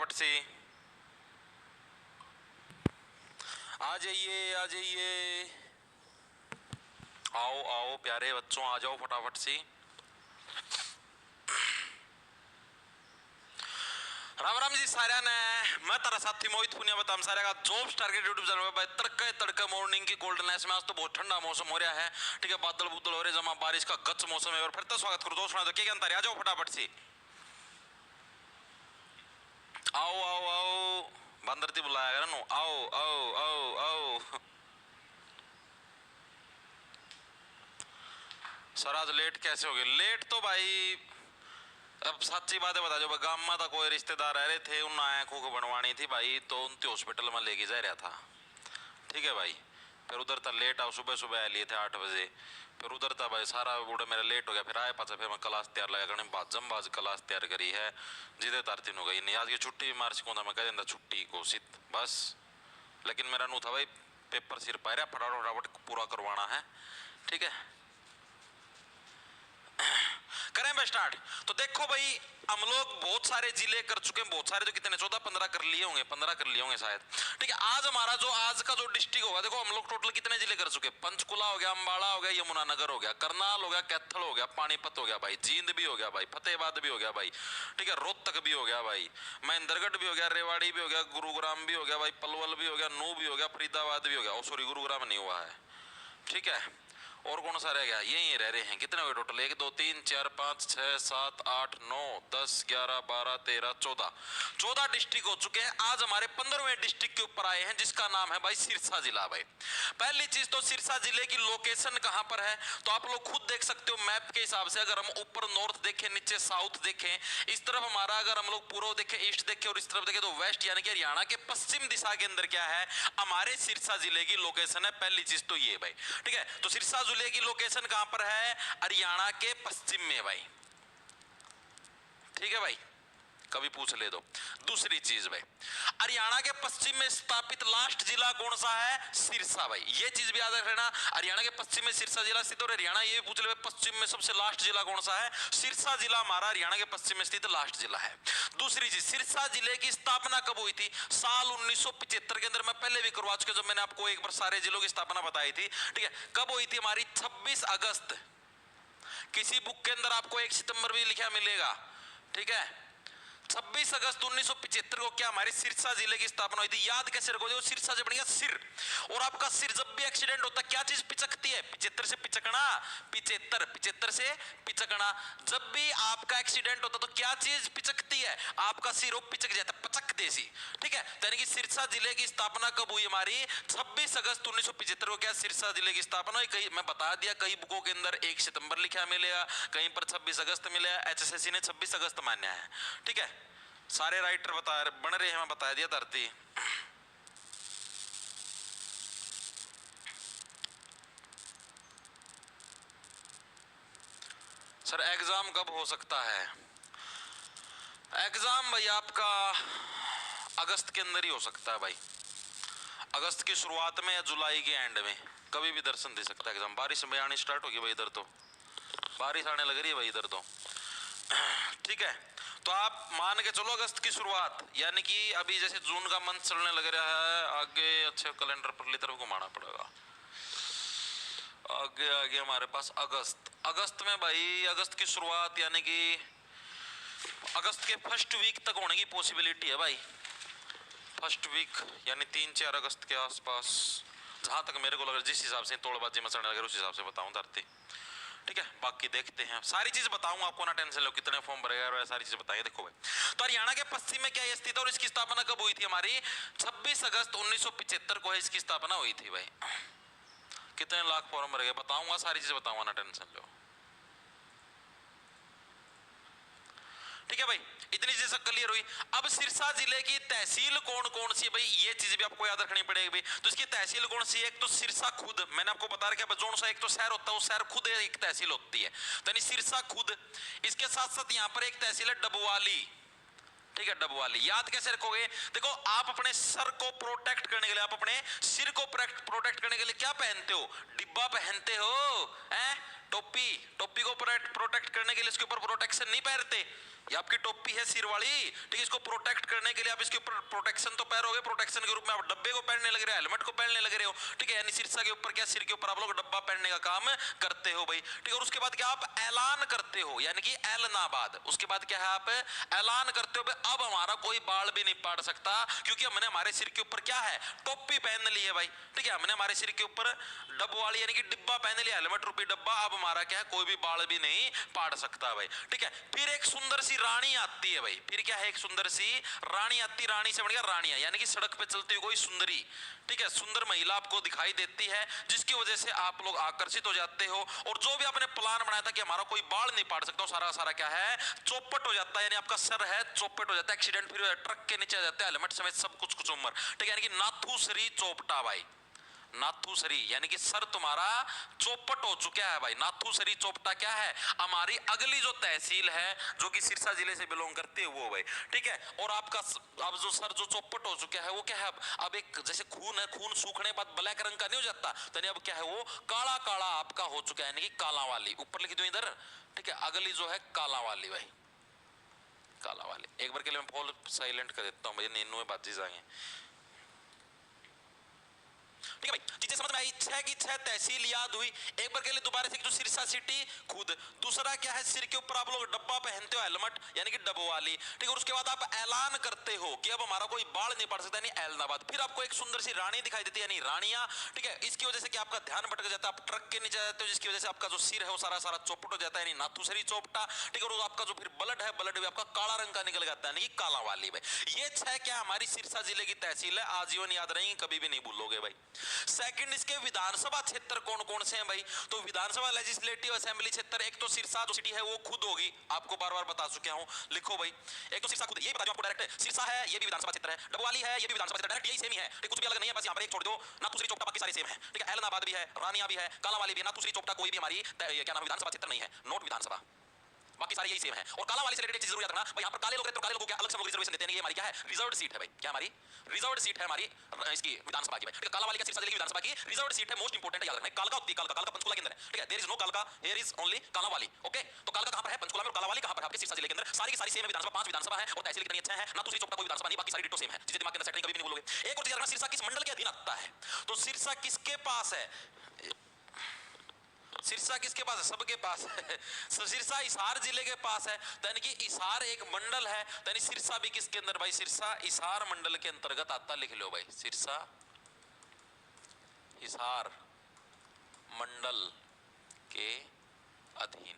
फटाफट से। आ जाइए आ जाइए, आओ आओ प्यारे बच्चों, आ जाओ फटाफट से। राम राम जी सारे ने, मैं तारा साथी मोहित पुनिया बताम सारे का जॉब स्टार के यूट्यूब चैनल पे। तड़के तड़के मॉर्निंग की कोल्डनेस में आज तो बहुत ठंडा मौसम हो रहा है, ठीक है। बादल बुदल हो रहे, जमा बारिश का गच मौसम है। और फिर तो स्वागत करो दोस्तों, तो क्या आ जाओ फटाफट से। आओ आओ आओ, बंदर थी बुलाया कर नो, आओ आओ आओ आओ। सर आज लेट कैसे हो गए? लेट तो भाई अब सच्ची बात है बता जो, गांव में था कोई रिश्तेदार रह रहे थे, उन आंखों को बनवानी थी भाई, तो उनके हॉस्पिटल में लेके जा रहा था, ठीक है भाई। फिर उधर था लेट आओ, सुबह सुबह लिए थे 8 बजे, फिर उधर था भाई सारा बूढ़ा मेरा लेट हो गया। फिर आए पाचा, फिर मैं क्लास तैयार लगा करने, बाजम बाज क्लास तैयार करी है, जिदे तारतीन हो गई नहीं। आज की छुट्टी मार्च को था, मैं कह देता छुट्टी घोषित बस। लेकिन मेरा नू था भाई पेपर सिर पाया, फटाफट पूरा करवाना है, ठीक है। करें भाई स्टार्ट। तो देखो भाई हम लोग बहुत सारे जिले कर चुके हैं, बहुत सारे तो कितने 14-15 कर लिए होंगे, 15 कर लिए होंगे शायद, ठीक है। आज हमारा जो आज का जो डिस्ट्रिक्ट होगा, देखो हम लोग टोटल कितने जिले कर चुके हैं। पंचकुला हो गया, अंबाला हो गया, यमुनानगर हो गया, करनाल हो गया, कैथल हो गया, पानीपत हो गया भाई, जींद भी हो गया भाई, फतेहाबाद भी हो गया भाई, ठीक है, रोहतक भी हो गया भाई, महेंद्रगढ़ भी हो गया, रेवाड़ी भी हो गया, गुरुग्राम भी हो गया भाई, पलवल भी हो गया, नू भी हो गया, फरीदाबाद भी हो गया। सॉरी गुरुग्राम नहीं हुआ है, ठीक है। और कौन सा रह गया? यही रह रहे हैं। कितने हुए टोटल? 1 2 3 4 5 6 7 8 9 10 11 12 13 14 डिस्ट्रिक्ट हो चुके हैं। आज हमारे 15वें डिस्ट्रिक्ट के ऊपर आए हैं, जिसका नाम है भाई सिरसा जिला भाई। पहली चीज तो सिरसा जिले की लोकेशन कहां पर है, तो आप लोग खुद देख सकते हो मैप के हिसाब से। अगर हम ऊपर नॉर्थ देखें, नीचे साउथ देखें, इस तरफ हमारा अगर हम लोग पूर्व देखें, ईस्ट देखें, और इस तरफ देखें तो वेस्ट, यानी कि हरियाणा के पश्चिम दिशा के अंदर क्या है, हमारे सिरसा जिले की लोकेशन है। पहली चीज तो ये भाई, ठीक है। तो सिरसा जिले की लोकेशन कहां पर है? हरियाणा के पश्चिम में भाई, ठीक है भाई, कभी पूछ ले दो। दूसरी चीज भाई, हरियाणा के पश्चिम में स्थापित लास्ट जिला कौन सा है? सिरसा भाई। ये चीज भी याद रखना, हरियाणा के पश्चिम में सिरसा जिला स्थित। और हरियाणा ये भी पूछ ले पश्चिम में सबसे लास्ट जिला कौन सा है? सिरसा जिला हमारा हरियाणा के पश्चिम में स्थित लास्ट जिला है। दूसरी चीज, सिरसा जिले की स्थापना कब हुई थी? साल 1975 के अंदर। मैं पहले भी करवा चुका, जब मैंने आपको एक बार सारे जिलों की स्थापना बताई थी, ठीक है। कब हुई थी हमारी? 26 अगस्त। किसी बुक के अंदर आपको 1 सितंबर भी लिखा मिलेगा, ठीक है। 26 अगस्त 1975 को क्या हमारे सिरसा जिले की स्थापना हुई थी। याद कैसे रखोगे? वो सिरसा से बनेगा सिर, और आपका सिर जब भी एक्सीडेंट होता है क्या चीज पिचकती है? 75 से पिचकना, 75 से पिचकना। जब भी आपका एक्सीडेंट होता तो क्या चीज पिचकती है? आपका सिर, वो पिचक जाता है, पचक देसी, ठीक है। यानी कि सिरसा जिले की स्थापना कब हुई हमारी? 26 अगस्त 1975 को क्या सिरसा जिले की स्थापना हुई। कहीं मैं बता दिया, कई बुकों के अंदर 1 सितंबर लिखा मिलेगा, कहीं पर 26 अगस्त मिलेगा। एचएसएससी ने 26 अगस्त मान्या है, ठीक है। सारे राइटर बन रहे हैं, मैं बता दिया धरती। सर एग्जाम कब हो सकता है? एग्जाम भाई आपका अगस्त के अंदर ही हो सकता है भाई, अगस्त की शुरुआत में या जुलाई के एंड में, कभी भी दर्शन दे सकता है एग्जाम। बारिश में आनी स्टार्ट होगी भाई, इधर तो बारिश आने लग रही है भाई इधर तो, ठीक है। तो आप मान के चलो अगस्त की शुरुआत, यानी कि अभी जैसे जून का मंथ चलने लग रहा है, आगे अच्छे कैलेंडर पर तरफ घुमाना पड़ेगा। आगे आगे हमारे पास अगस्त में भाई, अगस्त की शुरुआत यानी कि अगस्त के फर्स्ट वीक तक होने की पॉसिबिलिटी है भाई। फर्स्ट वीक यानी 3-4 अगस्त के आसपास, जहां तक मेरे को लग रहा है, जिस हिसाब से तोड़बाजी मचाने लगे उस हिसाब से बताऊं धरती, ठीक है। बाकी देखते हैं, सारी चीज बताऊंगा आपको, ना टेंशन लो, कितने फॉर्म भरेगा और सारी चीज बताइए। देखो भाई, तो हरियाणा के पश्चिम में क्या ये स्थित है और इसकी स्थापना कब हुई थी हमारी? 26 अगस्त 1975 को है इसकी स्थापना हुई थी भाई। कितने लाख फॉर्म भरेगा बताऊंगा, सारी चीज बताऊंगा, ना टेंशन लो, ठीक है भाई। इतनी चीज क्लियर हुई। अब सिरसा जिले की तहसील कौन कौन सी है भाई, ये चीज भी आपको याद रखनी पड़ेगी भाई। तो इसकी तहसील कौन सी है? एक तो सिरसा खुद, मैंने आपको बता रखा है, जोन सा एक तो शहर होता है, वो शहर खुद एक तहसील होती है, तो सिरसा खुद। इसके साथ साथ यहाँ पर एक तहसील है डबवाली, ठीक है, डबवाली। याद कैसे रखोगे? देखो आप अपने सर को प्रोटेक्ट करने के लिए, आप अपने सिर को प्रोटेक्ट करने के लिए क्या पहनते हो? डिब्बा पहनते हो, टोपी। टोपी को प्रोटेक्ट करने के लिए इसके ऊपर प्रोटेक्शन नहीं पहनते, ये आपकी टोपी है सिर वाली, ठीक है। इसको प्रोटेक्ट करने के लिए आप इसके ऊपर प्रोटेक्शन तो पहनोगे, प्रोटेक्शन के रूप में आप डब्बे को पहनने लग रहे हो, हेलमेट को पहनने लग रहे हो, ठीक है। यानी सिरसा के ऊपर क्या, सिर के ऊपर आप लोग डब्बा पहनने का काम करते हो भाई, ठीक है। और उसके बाद क्या आप ऐलान करते हो, यानी कि ऐलनाबाद, उसके बाद क्या है आप ऐलान करते हो भाई अब हमारा कोई बाल भी नहीं पाड़ सकता, क्योंकि हमने हमारे सिर के ऊपर क्या है, टोपी पहन ली है भाई, ठीक है। हमने हमारे सिर के ऊपर डब्बा वाली यानी कि डिब्बा पहन लिया, हेलमेट रूपी डब्बा, अब हमारा क्या है, कोई भी बाल भी नहीं पाड़ सकता भाई, ठीक है। फिर एक सुंदर सी रानी आती है भाई, फिर क्या है, एक सुंदर सी रानी आती, रानी से बन गया रानिया, यानी कि सड़क पे चलती हुई कोई सुंदरी, ठीक है, सुंदर महिला आपको दिखाई देती है, जिसकी वजह से आप लोग आकर्षित हो जाते हो, और जो भी आपने प्लान बनाया था कि हमारा कोई बाल नहीं पाड़ सकता, सारा सारा क्या है, चौपट हो जाता है, यानी आपका सर है चौपट हो जाता है, एक्सीडेंट फिर ट्रक के नीचे आ जाता है, हेलमेट समेत सब कुछ कुछ उम्र, ठीक है। यानी कि नाथू श्री चौपटा भाई, नाथुसरी यानी कि सर तुम्हारा चौपट हो चुका है भाई। नाथुसरी चौपटा क्या है, हमारी अगली जो तहसील है जो कि सिरसा जिले से बिलोंग करती है वो भाई, ठीक है। और आपका अब जो सर जो चौपट हो चुका है वो क्या है, अब एक जैसे खून है, खून सूखने बाद ब्लैक रंग का नहीं हो जाता, तो अब क्या है वो काला काला आपका हो चुका है, यानी कि काला वाली, ऊपर लिख दो इधर, ठीक है। अगली जो है काला वाली भाई, काला वाली। एक बार के लिए मैं फुल साइलेंट कर देता हूँ भाई, नींद में बात जाएंगे, ठीक है भाई। चीजें समझ में आई, छह की छह तहसील याद हुई। एक बार के लिए दोबारा से, जो सिरसा सिटी खुद, दूसरा क्या है, सिर के ऊपर आप लोग डब्बा पहनते हो, हेलमेट यानी कि डब्बो वाली, ठीक है। और उसके बाद आप ऐलान करते हो कि अब हमारा कोई बाल नहीं पड़ सकता, यानी ऐलनाबाद। फिर आपको एक सुंदर सी रानी दिखाई देती है, यानी रानिया, ठीक है। इसकी वजह से कि आपका ध्यान भटक जाता है, आप ट्रक के नीचे जाते हो, जिसकी वजह से आपका जो सिर है वो सारा सारा चौपट हो जाता है, यानी नाथुसरी चौपटा, ठीक है। और आपका जो फिर ब्लड है, ब्लड भी आपका काला रंग का निकल जाता है, यानी कि काला वाली भाई। ये छह क्या हमारी सिरसा जिले की तहसील है, आजीवन याद रहेंगी, कभी भी नहीं भूलोगे भाई। सेकंड, इसके विधानसभा क्षेत्र कौन कौन से हैं भाई, तो विधानसभा लेजिस्लेटिव असेंबली क्षेत्र, एक तो सिरसा जो सिटी है वो खुद होगी, आपको बार बार बता चुका हूं, लिखो भाई। एक तो सिरसा खुद, ये बता दूं आपको डायरेक्ट, सिरसा है ये भी विधानसभा क्षेत्र है, डबवाली है ये भी विधानसभा क्षेत्र, डायरेक्ट यही सेम ही है, कुछ भी अलग नहीं है, बस यहां पर एक छोड़ दो, नाथुसरी चौपटा, बाकी सारे सेम है, ठीक है। ऐलनाबाद भी है, रानिया भी है, कालावाली भी है, नाथुसरी चौपटा कोई भी हमारी क्या नाम विधानसभा क्षेत्र नहीं है, नोट विधानसभा, बाकी सारे यही सेम है। और काला वाली से रिलेटेड चीज जरूर याद रखना भाई, यहां पर काले लोग रहते हैं, काले लोगों को क्या अलग से लोग रिजर्वेशन देते हैं, ये हमारी क्या है, रिजर्व्ड सीट है भाई, क्या हमारी रिजर्व्ड सीट है हमारी इसकी विधानसभा की भाई, ठीक है। काला वाली का सिरसा जिले की विधानसभा की रिजर्व्ड सीट है, मोस्ट इंपोर्टेंट है, याद रखना। कालका होती है, कालका पंचकुला के अंदर है, ठीक है। देयर इज नो कालका, here is only Kalawali, okay. तो कालका कहां पर है, पंचकुला में, और कालावाली कहां पर है, आपके सिरसा जिले के अंदर। सारी की सारी सेम है विधानसभा, 5 विधानसभा है, और तहसील कितनी अच्छा है ना, दूसरी चौपटा कोई विधानसभा नहीं, बाकी सारी डिटो सेम है, चीजें दिमाग के अंदर सेट नहीं, कभी भी नहीं भूलोगे। एक और चीज रखना, सिरसा किस मंडल के अधीन आता है, तो सिरसा किसके पास है, सिरसा किसके पास है, सबके पास है। सिरसा हिसार जिले के पास है, यानी कि हिसार एक मंडल है, यानी सिरसा भी किसके अंदर भाई, सिरसा हिसार मंडल के अंतर्गत आता, लिख लो भाई, सिरसा हिसार मंडल के अधीन,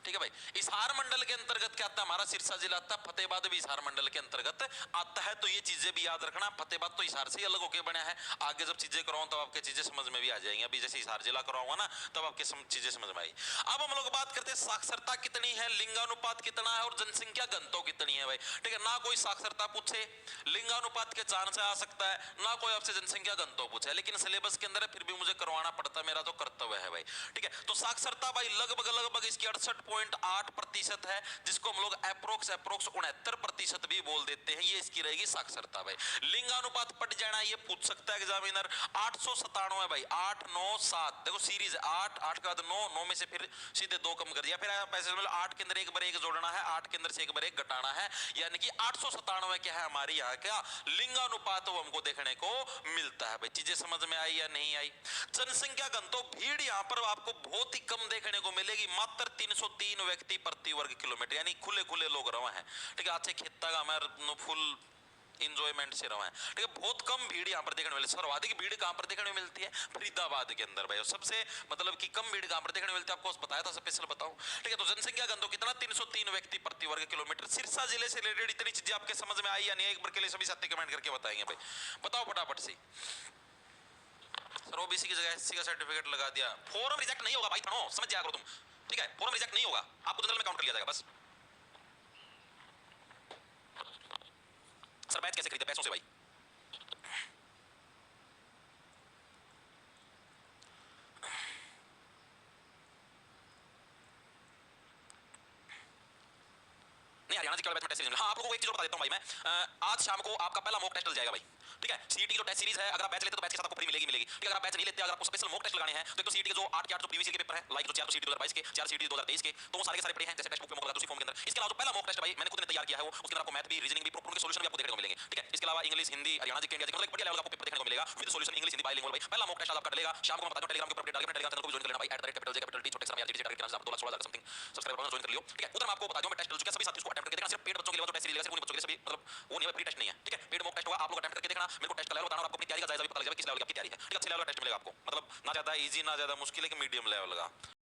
ठीक है भाई। हिसार मंडल के अंतर्गत क्या आता है, हमारा सिरसा जिला आता है, फतेहाबाद भी हिसार मंडल के अंतर्गत आता है, तो ये चीजें भी याद रखना। फतेहाबाद तो हिसार से ही अलग होकर बना है, आगे जब चीजें कराऊं तब आपके चीजें समझ में भी आ जाएंगी, अभी जैसे हिसार जिला कराऊंगा ना तब आपके चीजें समझ में आई। अब हम लोग बात करते हैं साक्षरता कितनी है, लिंगानुपात कितना है, और जनसंख्या घनत्व कितनी है भाई, ठीक है। ना कोई साक्षरता पूछे, लिंगानुपात के चांस आ सकता है, ना कोई आपसे जनसंख्या घनत्व पूछे, लेकिन सिलेबस के अंदर है, फिर भी मुझे करवाना पड़ता है, मेरा तो कर्तव्य है भाई, ठीक है। तो साक्षरता भाई लगभग लगभग इसकी 68.8% है, जिसको हम लोग अप्रोक्स 69% भी बोल देते हैं, ये इसकी रहेगी साक्षरता भाई। लिंगानुपात पट जाना ये पूछ सकता है एग्जामिनर, 897 भाई, 8 9 7, देखो सीरीज 8 8 के बाद 9 9 में से फिर सीधे 2 कम कर दिया, फिर आप ऐसे 8 के अंदर एक बार एक जोड़ना है, 8 के अंदर से एक बार एक घटाना है, यानी कि 897 क्या है हमारी यहाँ क्या लिंगानुपात वो हमको देखने को मिलता है भाई। चीजें समझ में आई या नहीं आई। जनसंख्या घनत्व भीड़ यहाँ पर आपको बहुत ही कम देखने को मिलेगी, मात्र 303 व्यक्ति प्रति वर्ग किलोमीटर, यानी खुले खुले लोग रहे हैं, ठीक है। अच्छे खेत का हमारे फुल इंजॉयमेंट से रहा है, ठीक है। बहुत कम भीड़ यहाँ पर देखने मिलती है, सर्वाधिक भीड़ कहाँ पर देखने मिलती है, फरीदाबाद के अंदर भाई, और सबसे मतलब कि कम भीड़ कहाँ पर देखने मिलती है, आपको बताया था स्पेशल बताऊं, ठीक है। तो जनसंख्या घनत्व कितना, 303 व्यक्ति प्रति वर्ग किलोमीटर। सिरसा जिले से रिलेटेड इतनी चीजें आपके समझ में आई या नहीं, एक बार के लिए सभी साथी कमेंट करके बताएंगे भाई, बताओ फटाफट से। सर ओबीसी की जगह एससी का सर्टिफिकेट लगा दिया, फॉर्म रिजेक्ट नहीं होगा भाई, थनो समझ जाया करो तुम, ठीक है। फॉर्म रिजेक्ट नहीं होगा, आपको जनरल में काउंट कर लिया जाएगा बस। सर बैच कैसे खरीदे, पैसों से भाई, नहीं हरियाणा जी के वाले बैच में टेस्ट सीरीज। हाँ, आप लोगों को एक चीज बता देता हूं भाई मैं, आज शाम को आपका पहला मॉक टेस्ट चल जाएगा भाई, ठीक है। सीईटी की जो टेस्ट सीरीज है, अगर आप बैच लेते तो बैच के साथ आपको फ्री मिलेगी मिलेगी, ठीक है। अगर आप बैच नहीं लेते, अगर आपको स्पेशल मॉक टेस्ट लगाने हैं, तो एक तो सीईटी के जो 8 के 8 जो प्रीवियस ईयर के पेपर है, लाइक जो 4 सीईटी 2022 के, 4 सीईटी 2023 के, तो वो सारे के सारे पड़े हैं, जैसे टेक्स्ट बुक में मॉक लगा उसी फॉर्म के अंदर। इसके अलावा जो पहला मॉक टेस्ट भाई मैंने खुद ने तैयार किया है, वो उसके अंदर आपको मैथ भी, रीजनिंग भी, प्रॉपर उनके सॉल्यूशन भी आपको देखने को मिलेंगे, ठीक है। इसके अलावा इंग्लिश, हिंदी, हरियाणा जी के, इंडिया जी, मतलब एक बढ़िया लेवल का आपको पेपर देखने को मिलेगा with solution, English Hindi bilingual भाई। पहला मॉक टेस्ट आपका डलेगा शाम को, मैं बता दूं टेलीग्राम के ऊपर अपडेट डाल के, टेलीग्राम चैनल को भी ज्वाइन कर लेना भाई, @J T छोटे सर में RGT टारगेट के नाम से आप 2,16,000 समथिंग सब्सक्राइबर ज्वाइन कर लियो, ठीक है। उधर मैं आपको बता दूं, मैं टेस्ट डल चुका है, सभी साथी उसको अटेम्प्ट करके देखना, सिर्फ पेड बच्चों के लिए जो टेस्ट सीरीज है, सिर्फ उन्हीं बच्चों के लिए, सभी मतलब वो नहीं है, फ्री टेस्ट नहीं है, ठीक है। पेड मॉक टेस्ट होगा, आप लोग अटेम्प्ट करके देखना, मेरे को टेस्ट का लेवल बताना और आपको अपनी तैयारी का जायजा भी पता लग जाएगा किस लेवल की आपकी तैयारी है, ठीक है। अच्छे लेवल का टेस्ट मिलेगा आपको, मतलब ना ज्यादा इजी ना ज्यादा मुश्किल है कि मीडियम लेवल का।